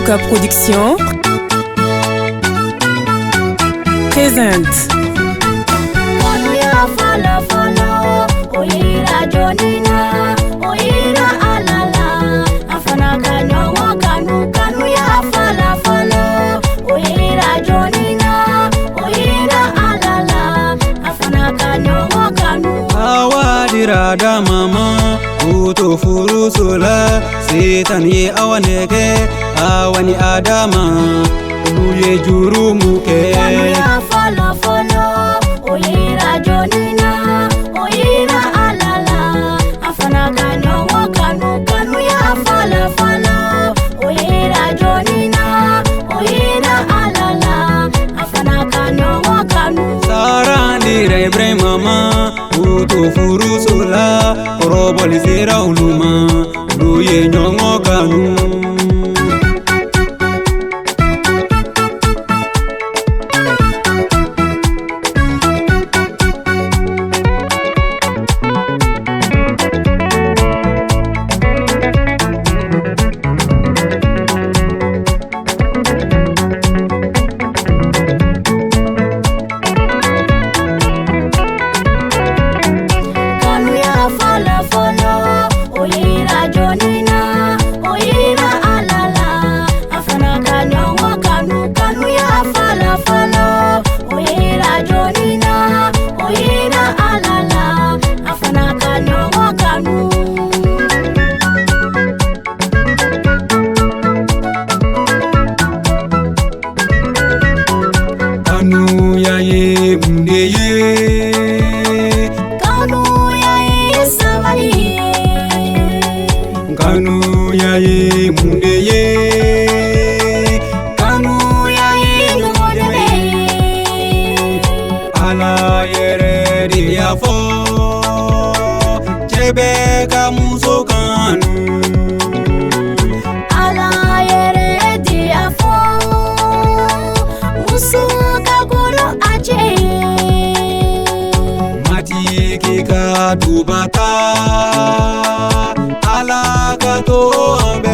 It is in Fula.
Luka Production présente. Rada mama uto furu sola setan ye awaneke awani adama uye juru muke ya fala fala oyira jonina oyira alala afana kanyo wakanu kanu ya fala fala oyira jonina oyira alala afana kanyo wakanu sarani rebre mama uto furu sola koroboli sera uluma luye nyongo kanu Kanu ya ye mundeye kanu ya ye lumodele ala yere diafo chebe kamuso kanu ala yere diafo muso kagoro ache mati kika dubata ala kato ambe